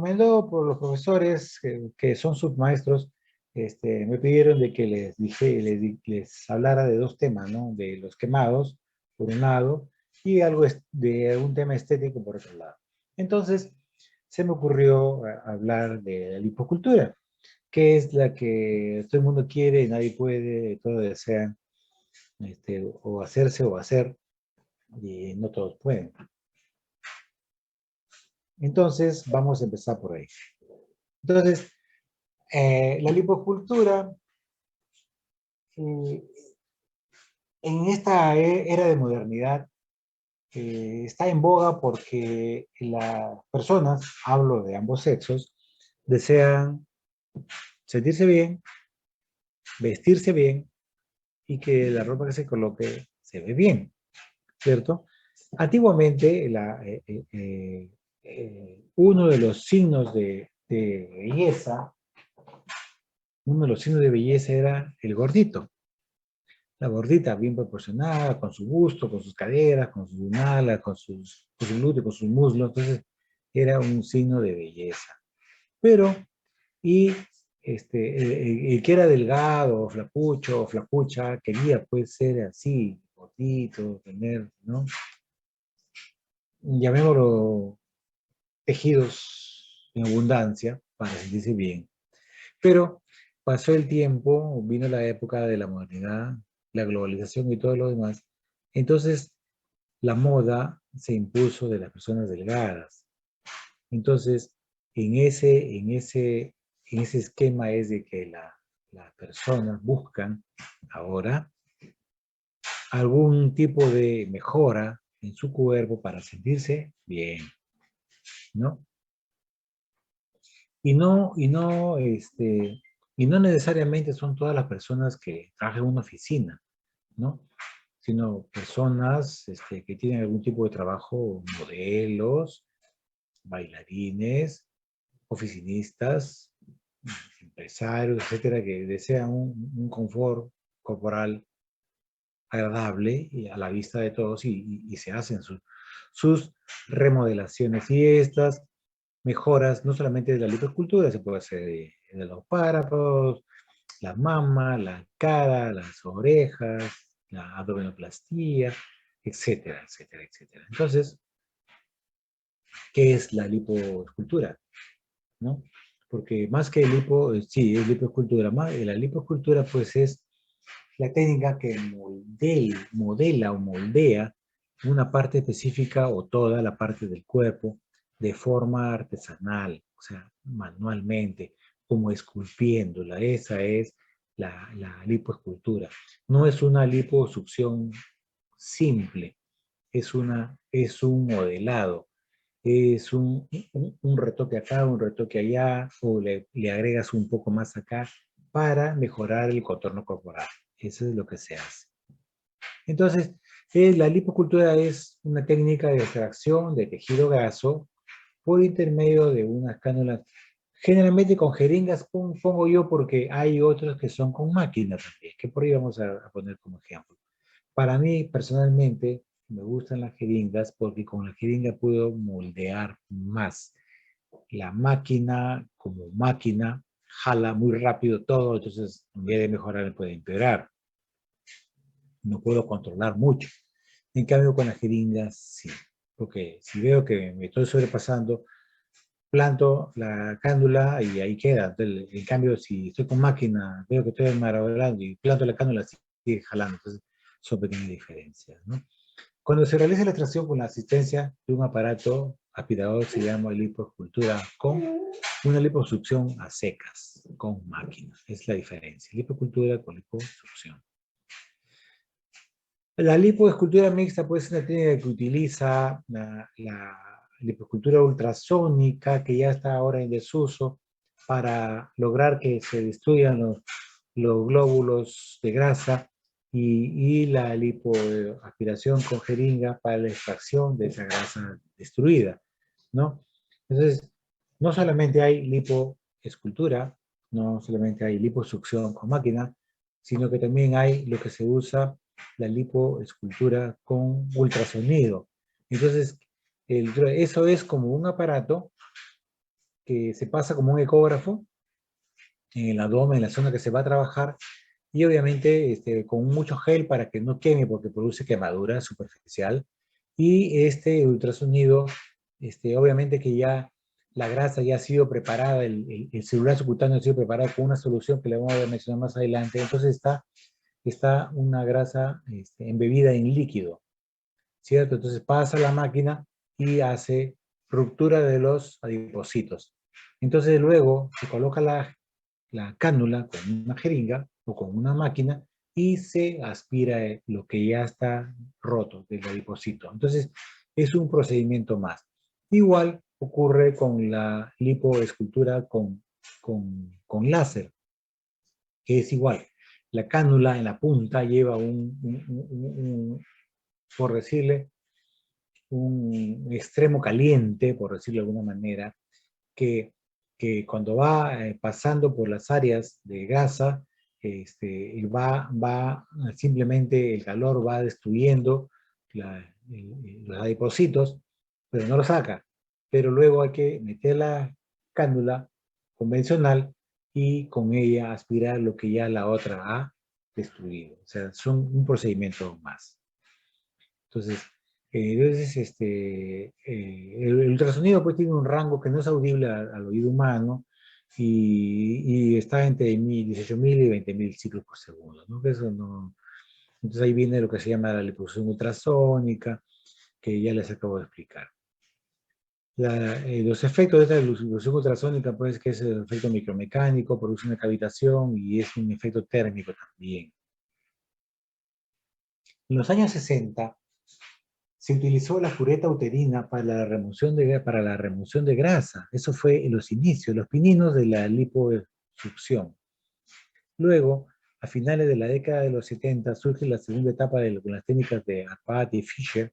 recomendó por los profesores que son submaestros, me pidieron de que les hablara de dos temas, ¿no? De los quemados, por un lado, y de un tema estético por otro lado. Entonces, se me ocurrió hablar de la lipocultura, que es la que todo el mundo quiere y nadie puede, todos desean, o hacerse o hacer, y no todos pueden. Entonces, vamos a empezar por ahí. Entonces, la lipocultura, eh, en esta era de modernidad, está en boga porque las personas, hablo de ambos sexos, desean sentirse bien, vestirse bien y que la ropa que se coloque se ve bien, ¿cierto? Antiguamente, uno de los signos de belleza, uno de los signos de belleza era el gordito. La gordita bien proporcionada, con su busto, con sus caderas, con sus alas, con sus glúteos, con sus muslos. Entonces, era un signo de belleza. Pero, y el que era delgado, o flacucho, o flacucha, quería pues ser así, gordito, tener, ¿no? Llamémoslo tejidos en abundancia para sentirse bien. Pero pasó el tiempo, vino la época de la modernidad, la globalización y todo lo demás. Entonces, la moda se impuso de las personas delgadas. Entonces, en ese esquema es de que las personas buscan ahora algún tipo de mejora en su cuerpo para sentirse bien, ¿no? Y no necesariamente son todas las personas que trabajan en una oficina, ¿no? Sino personas que tienen algún tipo de trabajo, modelos, bailarines, oficinistas, empresarios, etcétera, que desean un confort corporal agradable y a la vista de todos y se hacen sus remodelaciones. Y estas mejoras, no solamente de la lipoescultura, se puede hacer de los párpados, la mama, la cara, las orejas, la abdominoplastía, etcétera, etcétera, etcétera. Entonces, ¿qué es la lipoescultura? ¿No? Porque más que sí, es lipoescultura. La lipoescultura, pues, es la técnica que modela o moldea una parte específica o toda la parte del cuerpo de forma artesanal, o sea, manualmente, como esculpiéndola. Esa es la lipoescultura. No es una liposucción simple, es un modelado, es un retoque acá, un retoque allá, o le agregas un poco más acá para mejorar el contorno corporal. Eso es lo que se hace. Entonces, la lipocultura es una técnica de extracción de tejido graso por intermedio de unas cánulas, generalmente con jeringas, pongo yo porque hay otros que son con máquinas también, que por ahí vamos a poner como ejemplo. Para mí, personalmente, me gustan las jeringas porque con la jeringa puedo moldear más. La máquina, como máquina, jala muy rápido todo, entonces en vez de mejorar, me puede empeorar. No puedo controlar mucho. En cambio, con las jeringas, sí. Porque si veo que me estoy sobrepasando, planto la cándula y ahí queda. Entonces, en cambio, si estoy con máquina, veo que estoy maravillando y planto la cándula, sigue jalando. Entonces, son pequeñas diferencias, ¿no? Cuando se realiza la extracción con la asistencia de un aparato aspirador, se llama lipoescultura con una liposucción a secas, con máquina. Es la diferencia. Lipoescultura con liposucción. La lipoescultura mixta puede ser una técnica que utiliza la lipoescultura ultrasónica, que ya está ahora en desuso, para lograr que se destruyan los glóbulos de grasa y la lipoaspiración con jeringa para la extracción de esa grasa destruida, ¿no? Entonces, no solamente hay lipoescultura, no solamente hay liposucción con máquina, sino que también hay lo que se usa la lipoescultura con ultrasonido. Entonces, eso es como un aparato que se pasa como un ecógrafo en el abdomen, en la zona que se va a trabajar, y obviamente con mucho gel para que no queme porque produce quemadura superficial. Y este ultrasonido, obviamente que ya la grasa ya ha sido preparada, el celular subcutáneo ha sido preparado con una solución que le vamos a mencionar más adelante. Entonces está una grasa embebida en líquido, ¿cierto? Entonces pasa a la máquina y hace ruptura de los adipocitos. Entonces luego se coloca la cánula con una jeringa o con una máquina y se aspira lo que ya está roto del adipocito. Entonces, es un procedimiento más. Igual ocurre con la lipoescultura con láser, que es igual. La cánula en la punta lleva por decirle, un extremo caliente, por decirlo de alguna manera, que, que cuando va pasando por las áreas de grasa, simplemente el calor va destruyendo los adipocitos, pero no lo saca. Pero luego hay que meter la cánula convencional y con ella aspirar lo que ya la otra ha destruido. O sea, son un procedimiento más. Entonces, el ultrasonido pues tiene un rango que no es audible al oído humano y está entre 18.000 y 20.000 ciclos por segundo, ¿no? Que eso no. Entonces ahí viene lo que se llama la liposucción ultrasónica, que ya les acabo de explicar. Los efectos de esta liposucción ultrasónica, pues, que es el efecto micromecánico, produce una cavitación y es un efecto térmico también. En los años 60, se utilizó la cureta uterina para la remoción de grasa. Eso fue en los inicios, los pininos de la liposucción. Luego, a finales de la década de los 70, surge la segunda etapa con las técnicas de Arpad y Fischer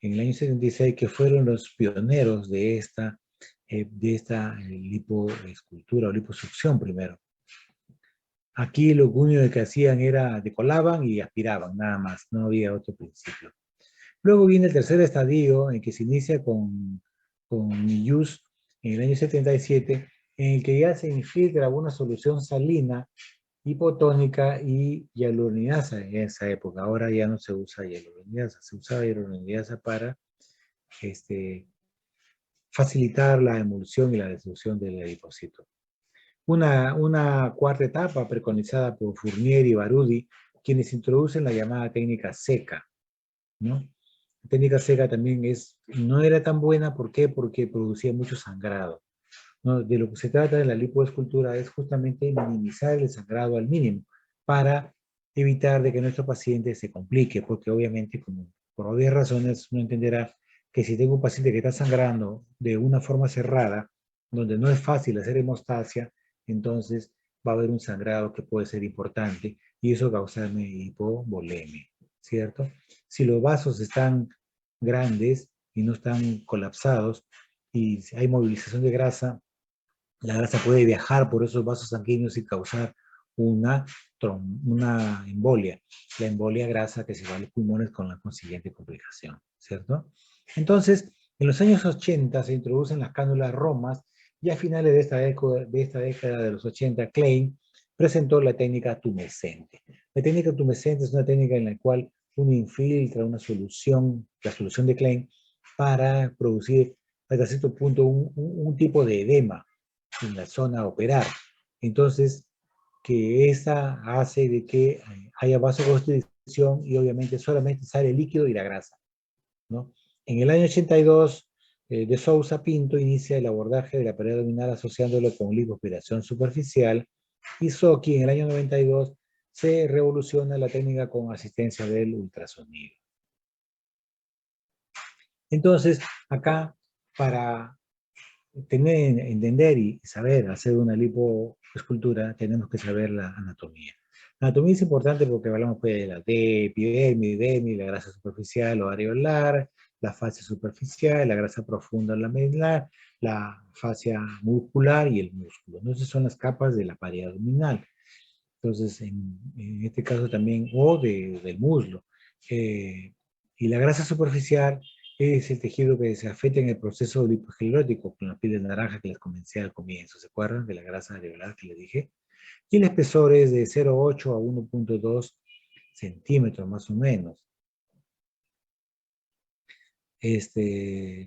en el año 76, que fueron los pioneros de esta lipoescultura o liposucción primero. Aquí lo único que hacían era decolaban y aspiraban, nada más, no había otro principio. Luego viene el tercer estadio, en que se inicia con Millus en el año 77, en el que ya se infiltra una solución salina, hipotónica y hialuronidasa en esa época. Ahora ya no se usa hialuronidasa, se usa hialuronidasa para facilitar la emulsión y la destrucción del adipocito. Una cuarta etapa preconizada por Fournier y Barudi, quienes introducen la llamada técnica seca, ¿no? La técnica seca también no era tan buena, ¿por qué? Porque producía mucho sangrado, ¿no? De lo que se trata de la lipoescultura es justamente minimizar el sangrado al mínimo para evitar de que nuestro paciente se complique, porque obviamente, como por obvias razones, uno entenderá que si tengo un paciente que está sangrando de una forma cerrada, donde no es fácil hacer hemostasia, entonces va a haber un sangrado que puede ser importante y eso causarme hipovolemia, ¿cierto? Si los vasos están grandes y no están colapsados y hay movilización de grasa, la grasa puede viajar por esos vasos sanguíneos y causar una embolia. La embolia grasa que se va a los pulmones con la consiguiente complicación, ¿cierto? Entonces, en los años 80 se introducen las cánulas romas y a finales de esta década de los 80, Klein presentó la técnica tumescente. La técnica tumescente es una técnica en la cual uno infiltra una solución, la solución de Klein, para producir hasta cierto punto un tipo de edema en la zona a operar. Entonces, que esa hace de que haya vasoconstricción y obviamente solamente sale el líquido y la grasa, ¿no? En el año 82, de Sousa Pinto inicia el abordaje de la pared abdominal asociándolo con lipoaspiración superficial y Soki en el año 92 se revoluciona la técnica con asistencia del ultrasonido. Entonces, acá, para entender y saber hacer una lipoescultura, tenemos que saber la anatomía. La anatomía es importante porque hablamos pues, de la epidermis, la grasa superficial o areolar, la fascia superficial, la grasa profunda laminar, la fascia muscular y el músculo. Entonces son las capas de la pared abdominal. Entonces, en este caso también, o del muslo. Y la grasa superficial es el tejido que se afecta en el proceso lipoesclerótico, con la piel de naranja que les comenté al comienzo. ¿Se acuerdan de la grasa alveolar que les dije? Y el espesor es de 0,8 a 1,2 centímetros más o menos.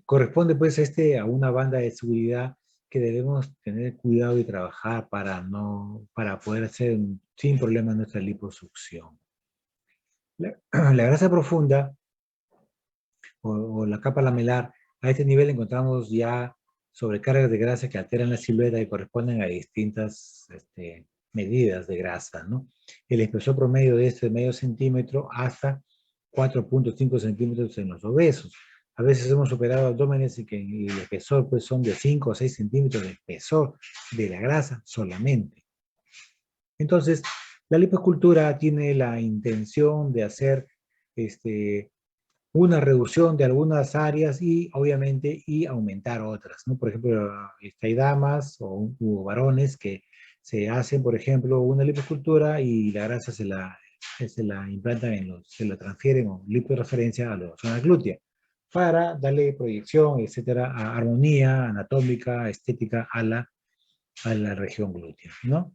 Corresponde pues a una banda de seguridad que debemos tener cuidado y trabajar para poder hacer sin problema nuestra liposucción. La grasa profunda o la capa lamelar, a este nivel encontramos ya sobrecargas de grasa que alteran la silueta y corresponden a distintas medidas de grasa, ¿no? El espesor promedio de este de medio centímetro hasta 4,5 centímetros en los obesos. A veces hemos superado abdómenes y el espesor pues son de 5 o 6 centímetros de espesor de la grasa solamente. Entonces, la lipoescultura tiene la intención de hacer una reducción de algunas áreas y obviamente aumentar otras, ¿no? Por ejemplo, hay damas o varones que se hacen, por ejemplo, una lipoescultura y la grasa se la implantan se la transfieren o liporeferencia a la zona glútea para darle proyección, etcétera, armonía anatómica, estética a la región glútea, ¿no?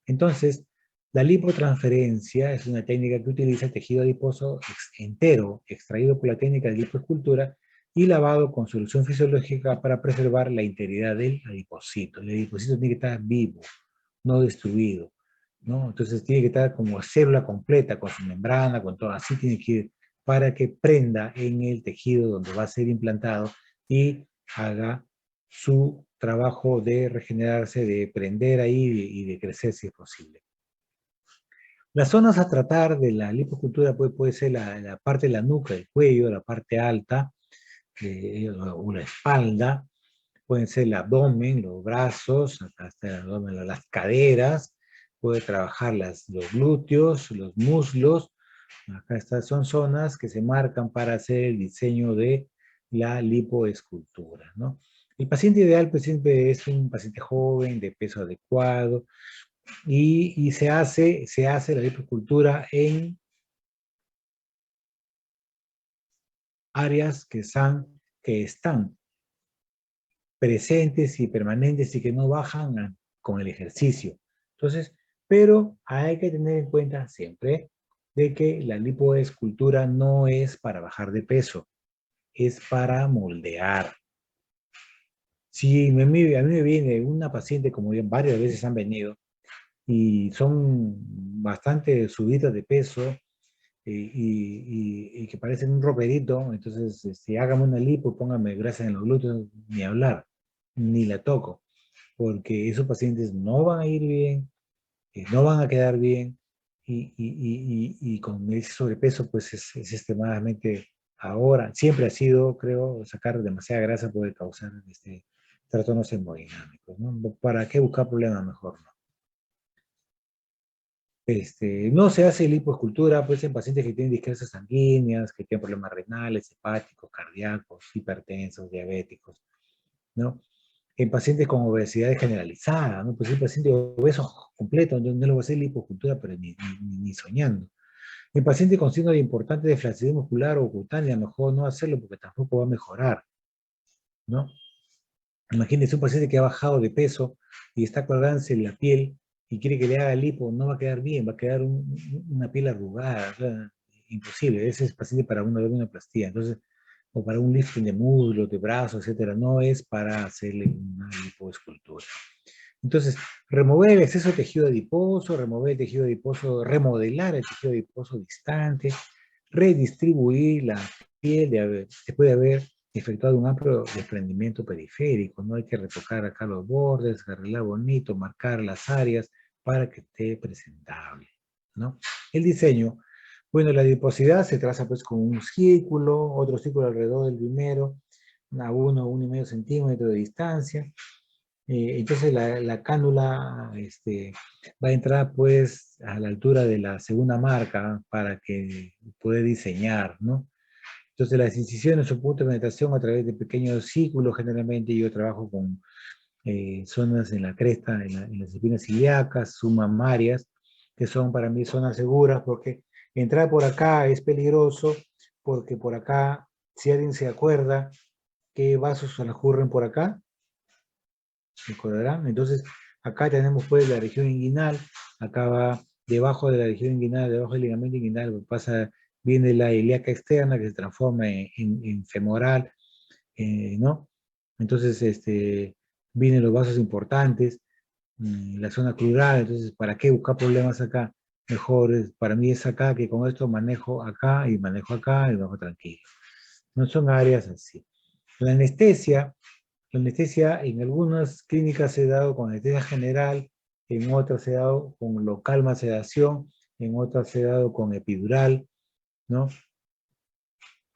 Entonces, la lipotransferencia es una técnica que utiliza tejido adiposo entero, extraído por la técnica de lipoescultura y lavado con solución fisiológica para preservar la integridad del adipocito. El adipocito tiene que estar vivo, no destruido, ¿no? Entonces tiene que estar como célula completa, con su membrana, con todo, así tiene que ir, para que prenda en el tejido donde va a ser implantado y haga su trabajo de regenerarse, de prender ahí y de crecer si es posible. Las zonas a tratar de la lipoescultura puede ser la parte de la nuca, el cuello, la parte alta, o la espalda, pueden ser el abdomen, los brazos, acá está el abdomen, las caderas, puede trabajar los glúteos, los muslos, acá estas son zonas que se marcan para hacer el diseño de la lipoescultura, ¿no? El paciente ideal pues siempre es un paciente joven, de peso adecuado, y se hace la lipoescultura en áreas que están presentes y permanentes y que no bajan con el ejercicio. Entonces, pero hay que tener en cuenta siempre de que la lipoescultura no es para bajar de peso, es para moldear. Si a mí me viene una paciente, como ya varias veces han venido, y son bastante subidas de peso y que parecen un roperito, entonces hágame una lipo, póngame grasa en los glúteos, ni hablar, ni la toco, porque esos pacientes no van a ir bien, no van a quedar bien, y con ese sobrepeso pues es extremadamente, ahora, siempre ha sido, creo, sacar demasiada grasa puede causar trastornos hemodinámicos, ¿no? ¿Para qué buscar problemas mejor, no? No se hace lipoescultura pues en pacientes que tienen discrecias sanguíneas, que tienen problemas renales, hepáticos, cardíacos, hipertensos, diabéticos, ¿no? En pacientes con obesidad generalizada, ¿no? Pues un paciente obeso completo, no le voy a hacer lipoescultura, pero ni soñando. En pacientes con signos importantes de flacidez muscular o cutánea, mejor no hacerlo porque tampoco va a mejorar, ¿no? Imagínense un paciente que ha bajado de peso y está colgándose la piel y quiere que le haga lipo, no va a quedar bien, va a quedar una piel arrugada, o sea, imposible. Ese es paciente para una abdominoplastía, entonces, o para un lifting de muslos, de brazos, etcétera, no es para hacerle una lipoescultura. Entonces, remover el exceso de tejido adiposo, remover el tejido adiposo, remodelar el tejido adiposo distante, redistribuir la piel después de haber efectuado un amplio desprendimiento periférico, no hay que retocar acá los bordes, arreglar bonito, marcar las áreas para que esté presentable, ¿no? El diseño, bueno, la adiposidad se traza pues con un círculo, otro círculo alrededor del primero, a 1,5 centímetros de distancia. Entonces la cánula va a entrar pues a la altura de la segunda marca para que pueda diseñar, ¿no? Entonces las incisiones o puntos de penetración a través de pequeños círculos, generalmente yo trabajo con zonas en la cresta, en las espinas ilíacas, submamarias, que son para mí zonas seguras porque entrar por acá es peligroso porque por acá Si alguien se acuerda qué vasos transcurren por acá, ¿recordarán? Entonces, acá tenemos pues la región inguinal, acá va debajo de la región inguinal, debajo del ligamento inguinal, viene la ilíaca externa que se transforma en femoral, ¿no? Entonces, vienen los vasos importantes, la zona crural. Entonces, ¿para qué buscar problemas acá? Mejor para mí es acá, que con esto manejo acá y manejo acá y bajo tranquilo. No son áreas así. La anestesia en algunas clínicas se ha dado con anestesia general, en otras se ha dado con local más sedación, en otras se ha dado con epidural, ¿no?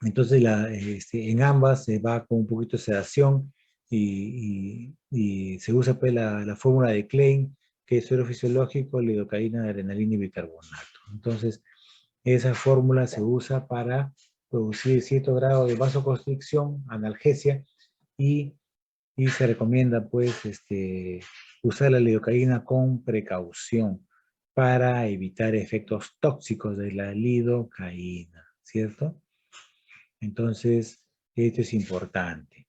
Entonces, en ambas se va con un poquito de sedación y se usa pues, la fórmula de Klein, que es suero fisiológico, lidocaína, adrenalina y bicarbonato. Entonces, esa fórmula se usa para producir cierto grado de vasoconstricción, analgesia, y, y se recomienda pues usar la lidocaína con precaución para evitar efectos tóxicos de la lidocaína, ¿cierto? Entonces, esto es importante.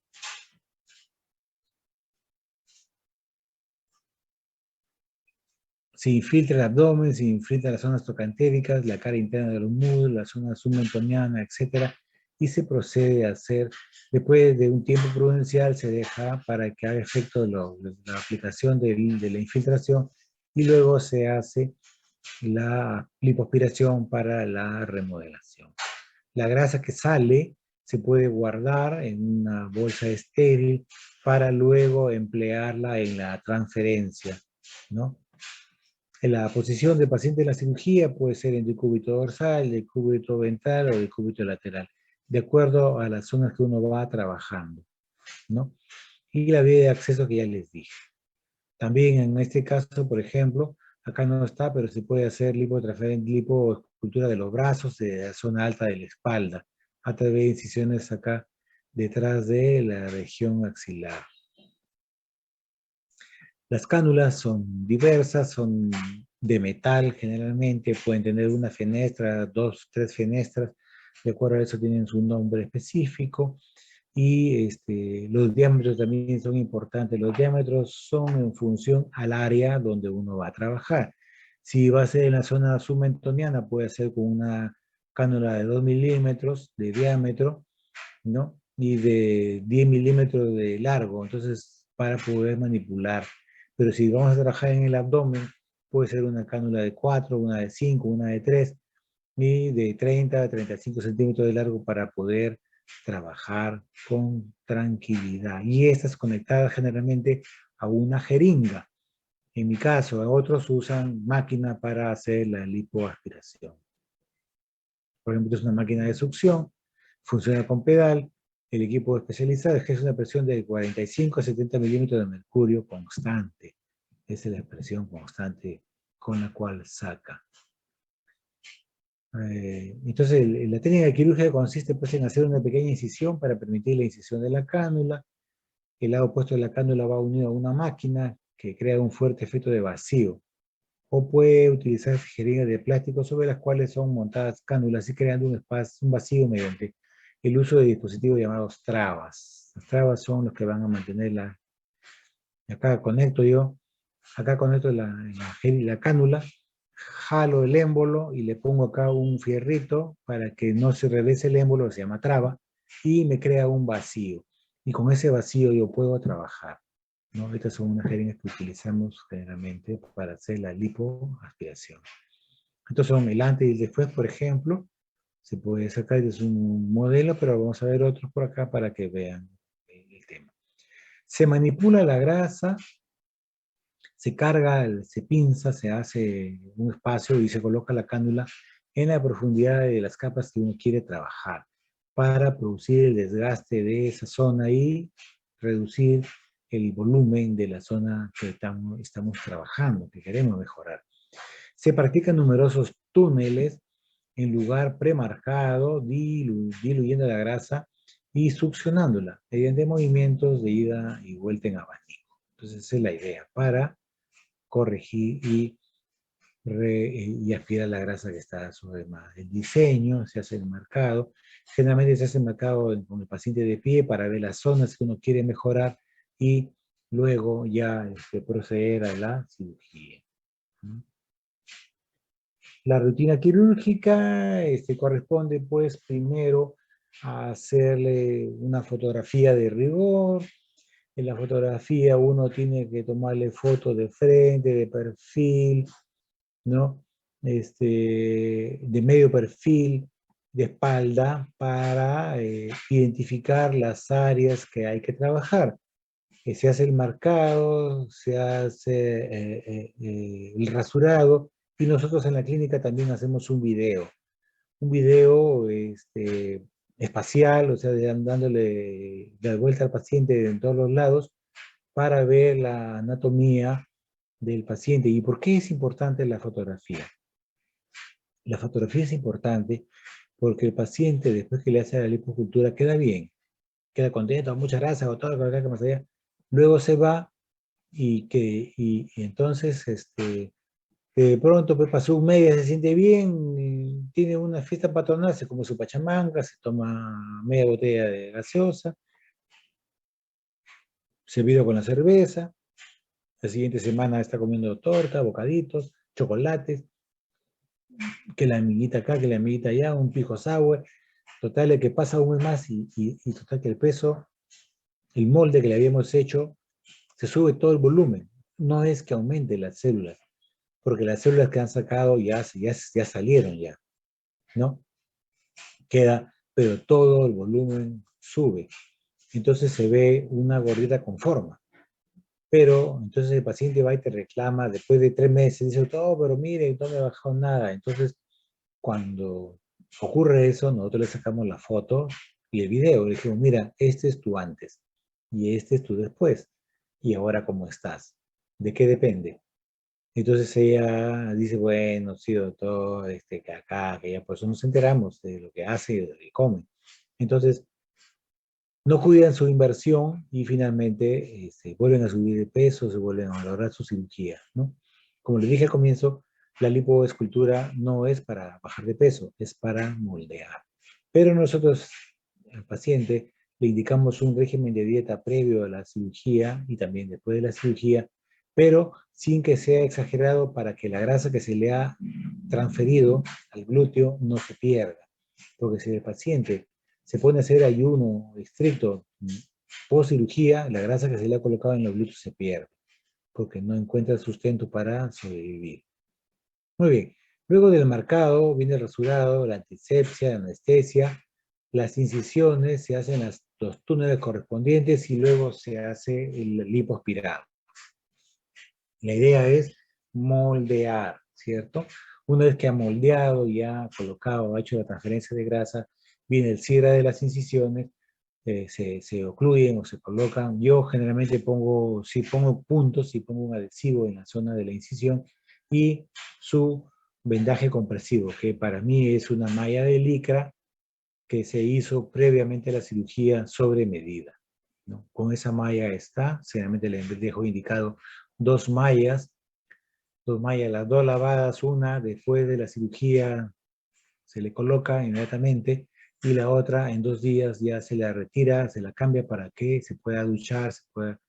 Se infiltra el abdomen, se infiltra las zonas tocantéricas, la cara interna de los músculos, la zona submentoniana, etc. Y se procede a hacer, después de un tiempo prudencial, se deja para que haga efecto la aplicación de la infiltración y luego se hace la lipoaspiración para la remodelación. La grasa que sale se puede guardar en una bolsa estéril para luego emplearla en la transferencia, ¿no? En la posición del paciente en la cirugía puede ser en decúbito dorsal, decúbito ventral o decúbito lateral, de acuerdo a las zonas que uno va trabajando, ¿no? Y la vía de acceso que ya les dije. También en este caso, por ejemplo, acá no está, pero se puede hacer lipoescultura de los brazos, de la zona alta de la espalda, a través de incisiones acá detrás de la región axilar. Las cánulas son diversas, son de metal generalmente, pueden tener una fenestra, dos, tres fenestras, de acuerdo a eso tienen su nombre específico. Y los diámetros también son importantes. Los diámetros son en función al área donde uno va a trabajar. Si va a ser en la zona submentoniana, puede ser con una cánula de 2 milímetros de diámetro, ¿no? Y de 10 milímetros de largo, entonces para poder manipular. Pero si vamos a trabajar en el abdomen, puede ser una cánula de 4, una de 5, una de 3, y de 30 a 35 centímetros de largo para poder trabajar con tranquilidad. Y estas conectadas generalmente a una jeringa. En mi caso, otros usan máquina para hacer la lipoaspiración. Por ejemplo, es una máquina de succión, funciona con pedal. El equipo especializado ejerce una presión de 45 a 70 milímetros de mercurio constante. Esa es la presión constante con la cual saca. Entonces, la técnica quirúrgica consiste pues, en hacer una pequeña incisión para permitir la incisión de la cánula. El lado opuesto de la cánula va unido a una máquina que crea un fuerte efecto de vacío. O puede utilizar jeringas de plástico sobre las cuales son montadas cánulas y creando un vacío mediante el uso de dispositivos llamados trabas. Las trabas son los que van a mantener acá conecto la cánula, jalo el émbolo y le pongo acá un fierrito para que no se regrese el émbolo, se llama traba, y me crea un vacío. Y con ese vacío yo puedo trabajar, ¿no? Estas son unas jeringas que utilizamos generalmente para hacer la lipoaspiración. Estos son el antes y el después, por ejemplo. Se puede sacar, este es un modelo, pero vamos a ver otros por acá para que vean el tema. Se manipula la grasa, se carga, se pinza, se hace un espacio y se coloca la cánula en la profundidad de las capas que uno quiere trabajar para producir el desgaste de esa zona y reducir el volumen de la zona que estamos trabajando, que queremos mejorar. Se practican numerosos túneles en lugar premarcado, diluyendo la grasa y succionándola mediante movimientos de ida y vuelta en abanico. Entonces esa es la idea, para corregir y y aspira la grasa que está sobre más. El diseño se hace en el marcado. Generalmente se hace el marcado con el paciente de pie para ver las zonas que uno quiere mejorar y luego ya proceder a la cirugía, ¿no? La rutina quirúrgica corresponde pues primero a hacerle una fotografía de rigor. En la fotografía uno tiene que tomarle fotos de frente, de perfil, ¿no? De medio perfil, de espalda, para identificar las áreas que hay que trabajar. Se hace el marcado, se hace el rasurado, y nosotros en la clínica también hacemos un video espacial, o sea, dándole la vuelta al paciente en todos los lados para ver la anatomía del paciente. ¿Y por qué es importante la fotografía? La fotografía es importante porque el paciente, después que le hace la lipocultura, queda bien, queda contento, muchas gracias, doctor, que más allá. Luego se va y entonces, de pronto pues, pasó un mes, se siente bien, tiene una fiesta patronal, se come su pachamanga, se toma media botella de gaseosa, servido con la cerveza. La siguiente semana está comiendo torta, bocaditos, chocolates, que la amiguita acá, que la amiguita allá, un pijo sour. Total, de que pasa un mes más y total que el peso, el molde que le habíamos hecho, se sube todo el volumen. No es que aumente las células, porque las células que han sacado ya salieron ya, ¿no? Queda, pero todo el volumen sube. Entonces se ve una gordita con forma. Pero entonces el paciente va y te reclama después de 3 meses, dice, oh, pero mire, no me ha bajado nada. Entonces, cuando ocurre eso, nosotros le sacamos la foto y el video. Le dijimos, mira, este es tu antes y este es tu después. Y ahora, ¿cómo estás? ¿De qué depende? Entonces ella dice, bueno, sí, doctor, que acá, que ya por eso nos enteramos de lo que hace y de lo que come. Entonces, no cuidan su inversión y finalmente vuelven a subir de peso, se vuelven a lograr su cirugía, ¿no? Como les dije al comienzo, la lipoescultura no es para bajar de peso, es para moldear. Pero nosotros, al paciente, le indicamos un régimen de dieta previo a la cirugía y también después de la cirugía, pero sin que sea exagerado para que la grasa que se le ha transferido al glúteo no se pierda. Porque si el paciente se pone a hacer ayuno estricto post cirugía, la grasa que se le ha colocado en los glúteos se pierde, porque no encuentra sustento para sobrevivir. Muy bien. Luego del marcado viene el rasurado, la antisepsia, la anestesia, las incisiones, se hacen los túneles correspondientes y luego se hace el lipoaspirado. La idea es moldear, ¿cierto? Una vez que ha moldeado, ya ha colocado, ha hecho la transferencia de grasa, viene el cierre de las incisiones, se ocluyen o se colocan. Yo generalmente si pongo puntos, si pongo un adhesivo en la zona de la incisión y su vendaje compresivo, que para mí es una malla de licra que se hizo previamente a la cirugía sobre medida, ¿no? Con esa malla está, generalmente le dejo indicado dos mallas, las dos lavadas, una después de la cirugía se le coloca inmediatamente y la otra en 2 días ya se la retira, se la cambia para que se pueda duchar, se pueda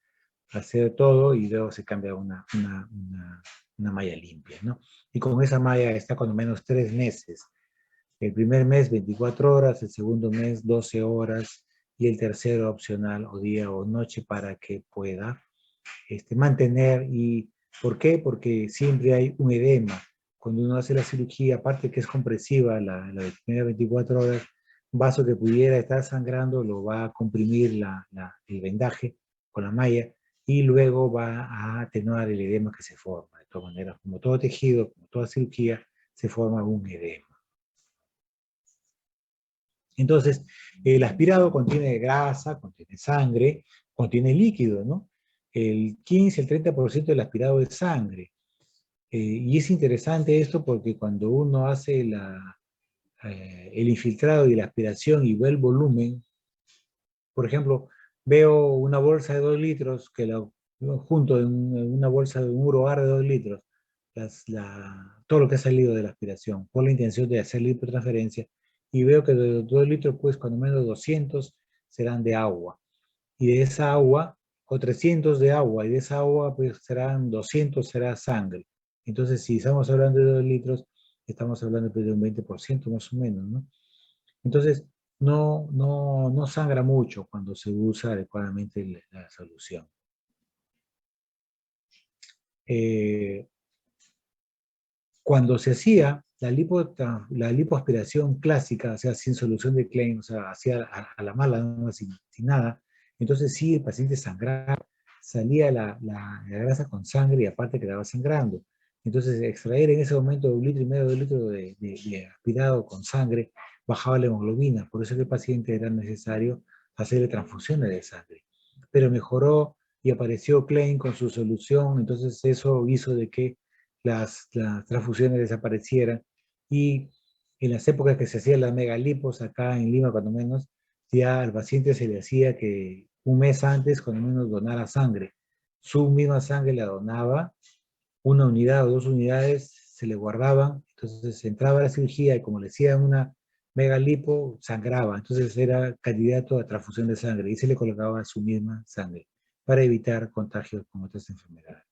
hacer todo y luego se cambia una malla limpia, ¿no? Y con esa malla está cuando menos 3 meses. El primer mes 24 horas, el segundo mes 12 horas y el tercero opcional o día o noche para que pueda mantener. ¿Y por qué? Porque siempre hay un edema. Cuando uno hace la cirugía, aparte que es compresiva, la de primera 24 horas, un vaso que pudiera estar sangrando lo va a comprimir el vendaje con la malla y luego va a atenuar el edema que se forma. De todas maneras, como todo tejido, como toda cirugía, se forma un edema. Entonces, el aspirado contiene grasa, contiene sangre, contiene líquido, ¿no? El 15, el 30% del aspirado es sangre. Y es interesante esto porque cuando uno hace el infiltrado y la aspiración y ve el volumen, por ejemplo, veo una bolsa de 2 litros que la junto en una bolsa de un Uroar de 2 litros, todo lo que ha salido de la aspiración por la intención de hacer lipotransferencia y veo que de los 2 litros, pues cuando menos 200 serán de agua. Y de esa agua, o 300 de agua, y de esa agua, pues serán 200, será sangre. Entonces, si estamos hablando de 2 litros, estamos hablando pues, de un 20% más o menos, ¿no? Entonces, no sangra mucho cuando se usa adecuadamente la solución. Cuando se hacía la lipoaspiración clásica, o sea, sin solución de Klein, o sea, hacía a la mala, ¿no? sin nada, entonces sí, el paciente sangraba, salía la grasa con sangre y aparte quedaba sangrando. Entonces, extraer en ese momento 1,5 litros, 2 litros de aspirado con sangre bajaba la hemoglobina, por eso que el paciente era necesario hacerle transfusiones de sangre. Pero mejoró y apareció Klein con su solución, entonces eso hizo de que las transfusiones desaparecieran y en las épocas que se hacían las megalipos acá en Lima, cuando menos, ya al paciente se le hacía que un mes antes, cuando menos, donara sangre. Su misma sangre la donaba, una unidad o 2 unidades se le guardaban, entonces entraba a la cirugía y como le hacían una megalipo, sangraba, entonces era candidato a transfusión de sangre y se le colocaba su misma sangre para evitar contagios con otras enfermedades.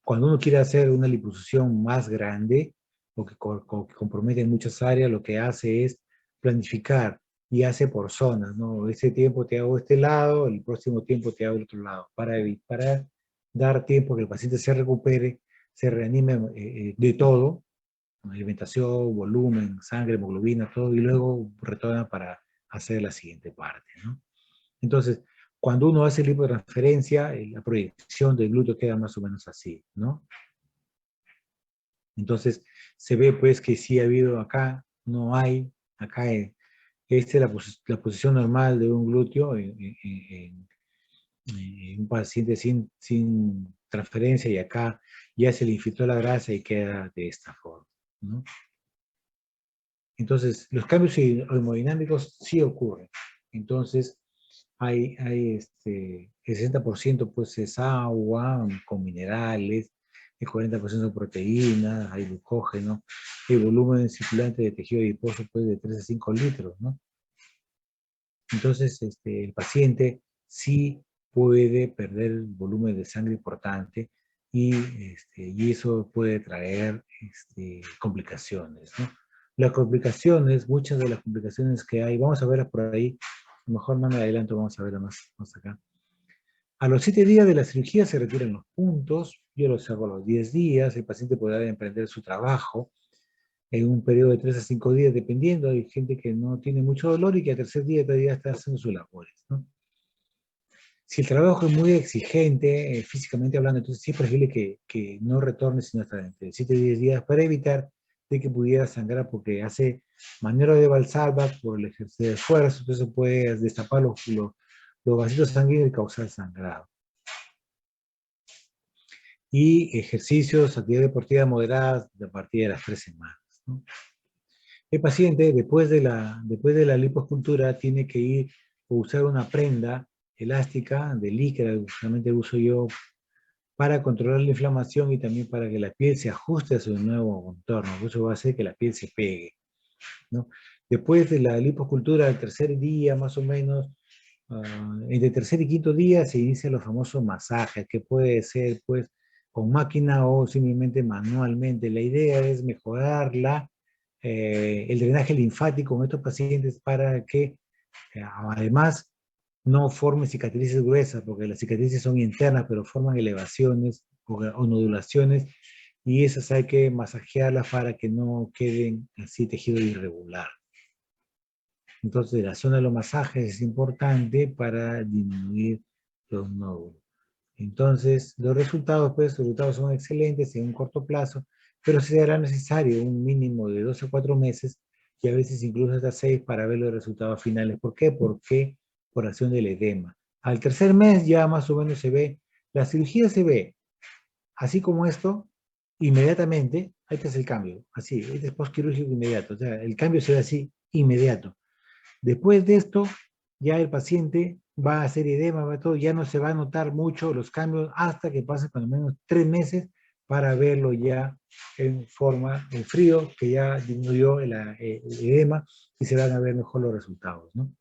Cuando uno quiere hacer una liposucción más grande o que compromete muchas áreas, lo que hace es planificar y hace por zonas, ¿no? Este tiempo te hago este lado, el próximo tiempo te hago el otro lado, para dar tiempo que el paciente se recupere, se reanime de todo, alimentación, volumen, sangre, hemoglobina, todo, y luego retorna para hacer la siguiente parte, ¿no? Entonces, cuando uno hace lipotransferencia, la proyección del glúteo queda más o menos así, ¿no? Entonces, se ve pues que sí ha habido acá, no hay, acá esta es la posición normal de un glúteo en un paciente sin transferencia y acá ya se le infiltró la grasa y queda de esta forma, ¿no? Entonces, los cambios hemodinámicos sí ocurren. Entonces, el 60% pues es agua con minerales, el 40% son proteínas, hay glucógeno, el volumen circulante de tejido adiposo pues de 3 a 5 litros, ¿no? Entonces, el paciente sí puede perder el volumen de sangre importante y eso puede traer complicaciones, ¿no? Las complicaciones, muchas de las complicaciones que hay, vamos a verlas por ahí, mejor no me adelanto, vamos a verlas más acá. A los 7 días de la cirugía se retiran los puntos, yo los hago a los 10 días, el paciente podrá emprender su trabajo en un periodo de 3 a 5 días, dependiendo, hay gente que no tiene mucho dolor y que al tercer día todavía está haciendo sus labores, ¿no? Si el trabajo es muy exigente, físicamente hablando, entonces sí es preferible que no retorne sino hasta entre 7 y 10 días para evitar de que pudiera sangrar porque hace maniobra de Valsalva por el ejercicio de esfuerzo, entonces puede destapar los vasitos sanguíneos y causar sangrado. Y ejercicios, actividad deportiva moderada a partir de las 3 semanas, ¿no? El paciente, después de la liposcultura, tiene que ir a usar una prenda elástica de licra, que usualmente uso yo, para controlar la inflamación y también para que la piel se ajuste a su nuevo contorno. Eso va a hacer que la piel se pegue, ¿no? Después de la liposcultura, al tercer día más o menos, entre tercer y quinto día se inician los famosos masajes, que puede ser pues con máquina o simplemente manualmente. La idea es mejorar el drenaje linfático en estos pacientes para que además no formen cicatrices gruesas, porque las cicatrices son internas, pero forman elevaciones o nodulaciones, y esas hay que masajearlas para que no queden así tejido irregular. Entonces, la zona de los masajes es importante para disminuir los nódulos. Entonces, los resultados son excelentes en un corto plazo, pero será necesario un mínimo de 2 a 4 meses y a veces incluso hasta 6 para ver los resultados finales. ¿Por qué? Porque por acción del edema. Al tercer mes ya más o menos se ve, la cirugía se ve así como esto, inmediatamente, ahí está el cambio, así, este es postquirúrgico inmediato, o sea, el cambio se ve así, inmediato. Después de esto, ya el paciente va a hacer edema, va todo, ya no se va a notar mucho los cambios hasta que pasen por lo menos 3 meses para verlo ya en forma, en frío, que ya disminuyó el edema y se van a ver mejor los resultados, ¿no?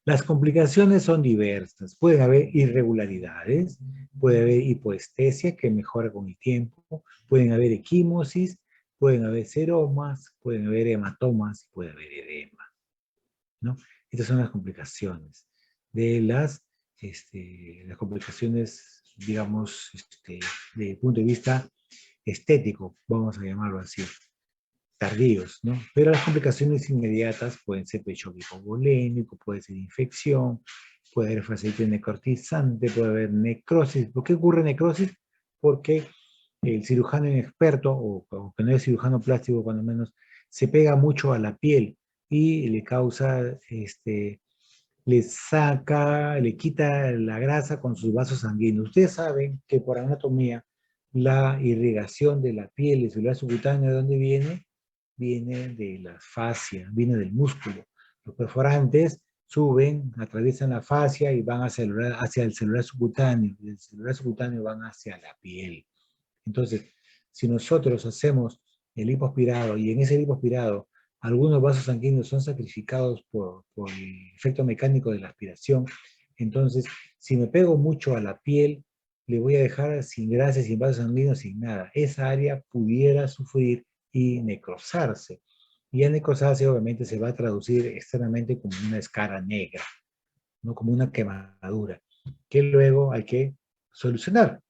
Las complicaciones son diversas. Pueden haber irregularidades, puede haber hipoestesia que mejora con el tiempo, pueden haber equimosis, pueden haber seromas, pueden haber hematomas, puede haber edema, ¿no? Estas son las complicaciones de las complicaciones, digamos, desde el punto de vista estético, vamos a llamarlo así, tardíos, ¿no? Pero las complicaciones inmediatas pueden ser pecho hipovolémico, puede ser infección, puede haber fascitis necrotizante, puede haber necrosis. ¿Por qué ocurre necrosis? Porque el cirujano inexperto, o que no es cirujano plástico cuando menos, se pega mucho a la piel y le causa, le saca, le quita la grasa con sus vasos sanguíneos. Ustedes saben que por anatomía, la irrigación de la piel y celular subcutáneo, ¿de dónde viene? Viene de la fascia, viene del músculo. Los perforantes suben, atraviesan la fascia y van hacia el celular subcutáneo, y del celular subcutáneo van hacia la piel. Entonces, si nosotros hacemos el lipoaspirado y en ese lipoaspirado algunos vasos sanguíneos son sacrificados por el efecto mecánico de la aspiración, entonces, si me pego mucho a la piel, le voy a dejar sin grasa, sin vasos sanguíneos, sin nada. Esa área pudiera sufrir y necrosarse. Y al necrosarse, obviamente, se va a traducir externamente como una escara negra, no como una quemadura, que luego hay que solucionar.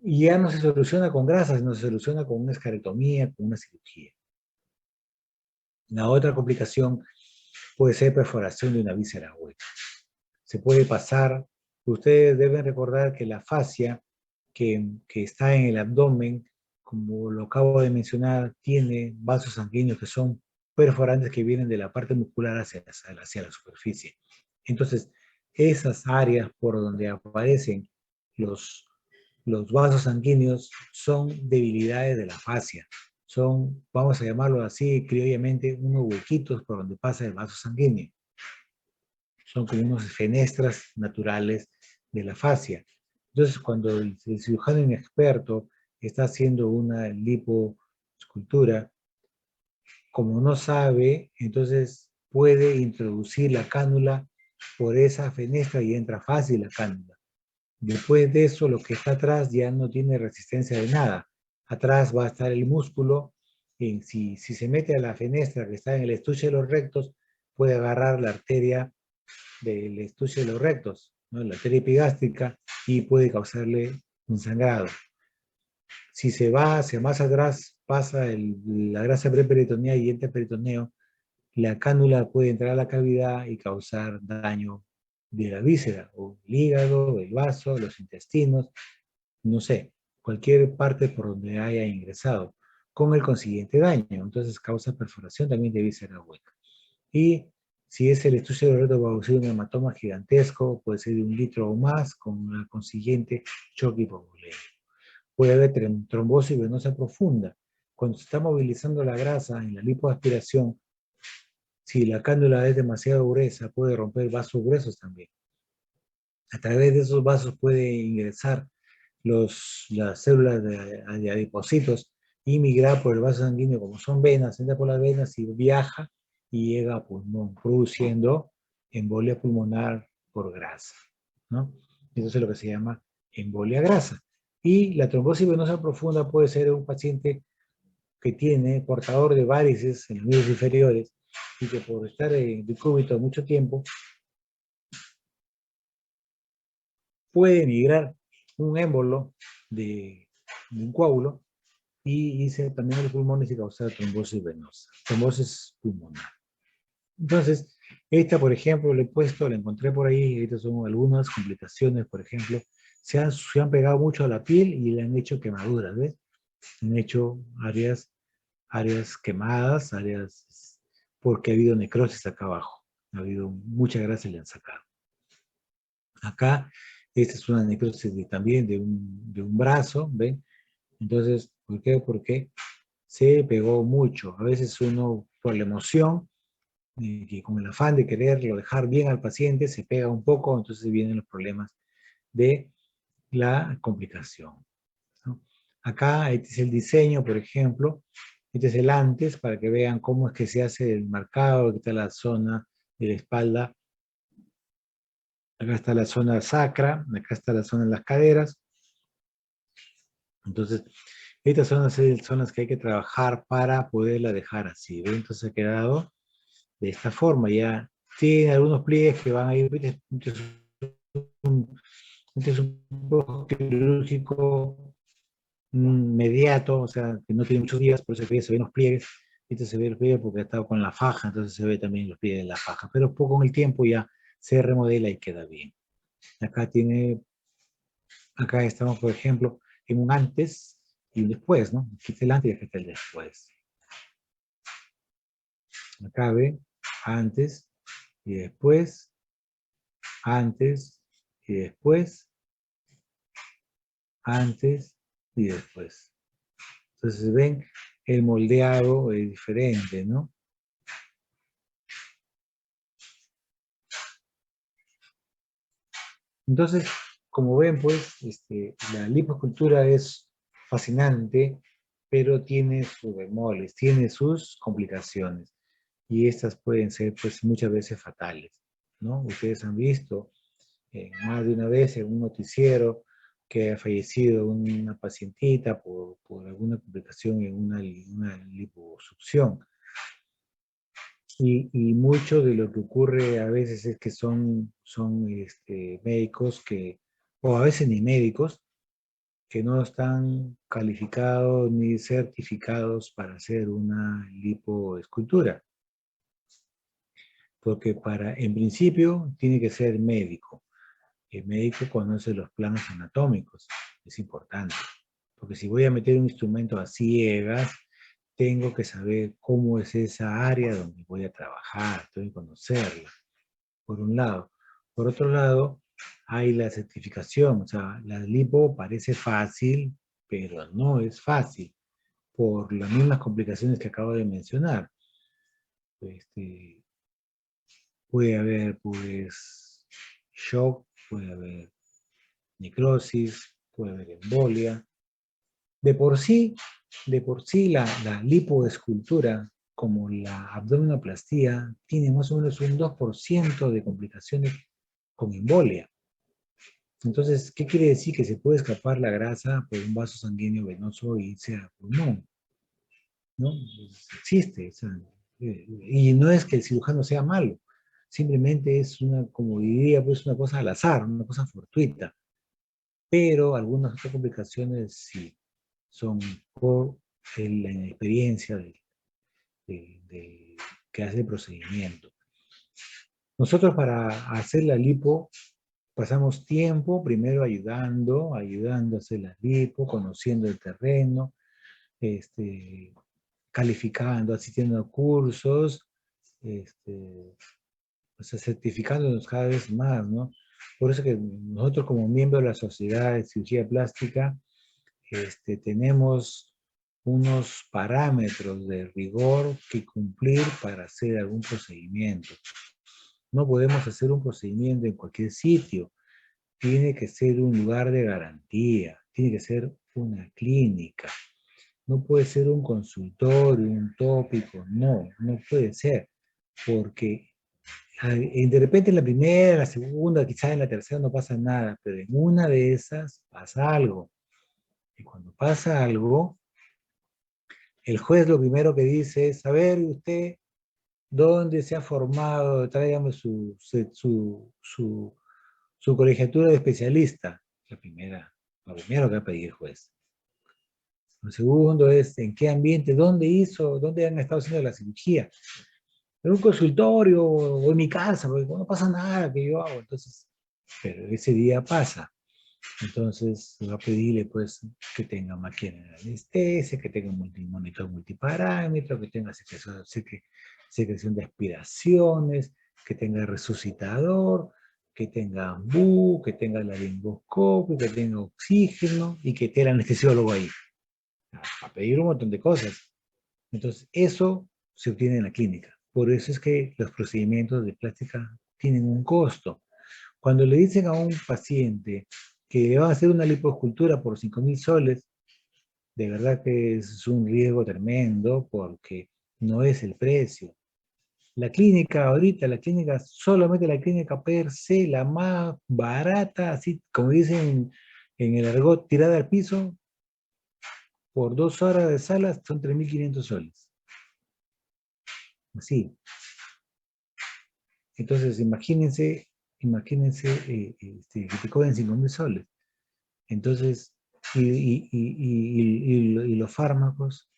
Y ya no se soluciona con grasas, no se soluciona con una escarectomía, con una cirugía. La otra complicación puede ser perforación de una víscera hueca. Se puede pasar, ustedes deben recordar que la fascia que está en el abdomen, como lo acabo de mencionar, tiene vasos sanguíneos que son perforantes que vienen de la parte muscular hacia la superficie. Entonces, esas áreas por donde aparecen los los vasos sanguíneos son debilidades de la fascia. Son, vamos a llamarlo así, criollamente, unos huequitos por donde pasa el vaso sanguíneo. Son como unos fenestras naturales de la fascia. Entonces, cuando el cirujano inexperto está haciendo una lipoescultura, como no sabe, entonces puede introducir la cánula por esa fenestra y entra fácil la cánula. Después de eso, lo que está atrás ya no tiene resistencia de nada. Atrás va a estar el músculo. Y si se mete a la fenestra que está en el estuche de los rectos, puede agarrar la arteria del estuche de los rectos, ¿no? La arteria epigástrica, y puede causarle un sangrado. Si se va hacia más atrás, pasa la grasa preperitoneal y entra el peritoneo, la cánula puede entrar a la cavidad y causar daño de la víscera, o el hígado, el vaso, los intestinos, no sé, cualquier parte por donde haya ingresado, con el consiguiente daño. Entonces causa perforación también de víscera hueca. Y si es el estuche de recto, va a producir un hematoma gigantesco, puede ser de 1 litro o más, con una consiguiente choque hipovolémico. Puede haber trombosis venosa profunda. Cuando se está movilizando la grasa en la lipoaspiración, si la cánula es demasiado gruesa, puede romper vasos gruesos también. A través de esos vasos puede ingresar las células de adipocitos y migrar por el vaso sanguíneo, como son venas, entra por las venas y viaja y llega a pulmón, produciendo embolia pulmonar por grasa, ¿no? Eso es lo que se llama embolia grasa. Y la trombosis venosa profunda puede ser un paciente que tiene portador de varices en los miembros inferiores y que por estar en decúbito mucho tiempo puede migrar un émbolo de un coágulo y irse también a los pulmones y causar trombosis venosa, trombosis pulmonar. Entonces, esta, por ejemplo, le he puesto, la encontré por ahí, estas son algunas complicaciones, por ejemplo, se han pegado mucho a la piel y le han hecho quemaduras, ¿ves? Han hecho áreas quemadas, áreas, porque ha habido necrosis acá abajo, ha habido mucha grasa y le han sacado. Acá, esta es una necrosis también de un brazo, ¿ven? Entonces, ¿por qué? Porque se pegó mucho. A veces uno, por la emoción, que con el afán de quererlo dejar bien al paciente se pega un poco, entonces vienen los problemas de la complicación, ¿no? Acá este es el diseño, por ejemplo, este es el antes, para que vean cómo es que se hace el marcado. Aquí está la zona de la espalda, acá está la zona sacra, acá está la zona de las caderas. Entonces, estas son las que hay que trabajar para poderla dejar así, ¿ve? Entonces ha quedado de esta forma. Ya tiene algunos pliegues que van a ir, este es un poco quirúrgico inmediato, o sea, que no tiene muchos días, por eso se ven los pliegues. Este se ve los pliegues porque ha estado con la faja, entonces se ve también los pliegues de la faja. Pero poco con el tiempo ya se remodela y queda bien. Acá tiene, acá estamos, por ejemplo, en un antes y un después, ¿no? Aquí está el antes y aquí está el después. Acá ve, antes y después, antes y después, antes y después. Entonces ven, el moldeado es diferente, ¿no? Entonces, como ven, pues, la lipoescultura es fascinante, pero tiene sus bemoles, tiene sus complicaciones. Y estas pueden ser, pues, muchas veces fatales, ¿no? Ustedes han visto más de una vez en un noticiero que ha fallecido una pacientita por alguna complicación en una liposucción. Y mucho de lo que ocurre a veces es que son médicos que, o a veces ni médicos, que no están calificados ni certificados para hacer una lipoescultura. Porque en principio, tiene que ser médico. El médico conoce los planos anatómicos, es importante. Porque si voy a meter un instrumento a ciegas, tengo que saber cómo es esa área donde voy a trabajar, tengo que conocerla, por un lado. Por otro lado, hay la certificación, o sea, la lipo parece fácil, pero no es fácil, por las mismas complicaciones que acabo de mencionar. Este, puede haber, pues, shock, puede haber necrosis, puede haber embolia. De por sí, la lipoescultura, como la abdominoplastía, tiene más o menos un 2% de complicaciones con embolia. Entonces, ¿qué quiere decir? Que se puede escapar la grasa por un vaso sanguíneo venoso y irse al pulmón, ¿no? Existe. O sea, y no es que el cirujano sea malo, simplemente es una, como diría, pues una cosa al azar, una cosa fortuita. Pero algunas otras complicaciones sí son por la inexperiencia que hace el procedimiento. Nosotros para hacer la lipo pasamos tiempo primero ayudando a hacer la lipo, conociendo el terreno, calificando, asistiendo a cursos, o sea, certificándonos cada vez más, ¿no? Por eso que nosotros como miembros de la Sociedad de Cirugía Plástica tenemos unos parámetros de rigor que cumplir para hacer algún procedimiento. No podemos hacer un procedimiento en cualquier sitio. Tiene que ser un lugar de garantía. Tiene que ser una clínica. No puede ser un consultorio, un tópico. No, no puede ser. Porque de repente en la primera, en la segunda, quizás en la tercera no pasa nada, pero en una de esas pasa algo. Y cuando pasa algo, el juez lo primero que dice es, a ver, usted, ¿dónde se ha formado? Tráigame su colegiatura de especialista. Lo primero que va a pedir el juez. Lo segundo es, ¿en qué ambiente? ¿Dónde han estado haciendo la cirugía? En un consultorio o en mi casa, porque no pasa nada que yo hago. Entonces, pero ese día pasa. Entonces, va a pedirle, pues, que tenga máquina de anestesia, que tenga monitor multiparámetro, que tenga secreción de aspiraciones, que tenga resucitador, que tenga ambú, que tenga laringoscopio, que tenga oxígeno y que esté el anestesiólogo ahí. A pedir un montón de cosas. Entonces, eso se obtiene en la clínica. por eso es que los procedimientos de plástica tienen un costo. Cuando le dicen a un paciente que le van a hacer una lipoescultura por 5.000 soles, de verdad que es un riesgo tremendo porque no es el precio. La clínica ahorita, la clínica, solamente la clínica per se, la más barata, así como dicen en el argot, tirada al piso, por 2 horas de sala son 3.500 soles. Así. Entonces, que te cobren 5.000 soles. Entonces, y los fármacos,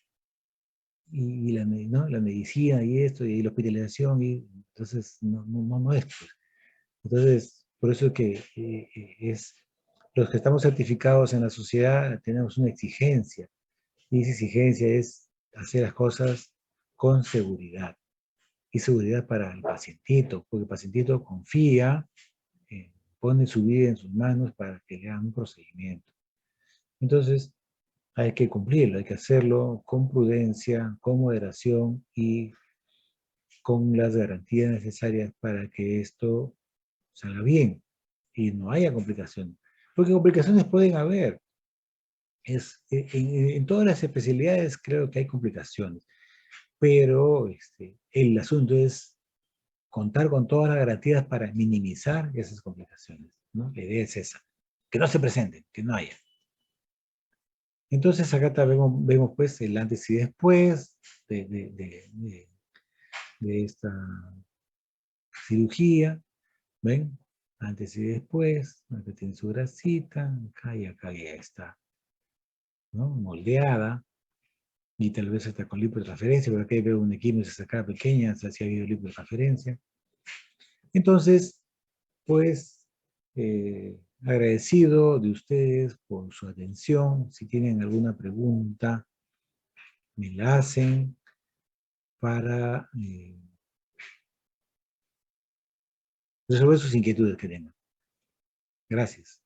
¿no? La medicina y esto, y la hospitalización, y entonces no es. Pues. Entonces, por eso es que los que estamos certificados en la sociedad tenemos una exigencia, y esa exigencia es hacer las cosas con seguridad, y seguridad para el pacientito, porque el pacientito confía, pone su vida en sus manos para que le hagan un procedimiento. Entonces, hay que cumplirlo, hay que hacerlo con prudencia, con moderación y con las garantías necesarias para que esto salga bien y no haya complicaciones. Porque complicaciones pueden haber. En todas las especialidades creo que hay complicaciones, pero el asunto es contar con todas las garantías para minimizar esas complicaciones, ¿no? La idea es esa, que no se presenten, que no haya. Entonces acá vemos pues el antes y después de esta cirugía, ¿ven? Antes y después, acá tiene su grasita, acá ya está, ¿no? Moldeada, y tal vez hasta con lipotransferencia, pero acá veo una equimosis acá pequeña, si ha habido lipotransferencia. Entonces, pues, agradecido de ustedes por su atención. Si tienen alguna pregunta, me la hacen para resolver sus inquietudes que tengan. Gracias.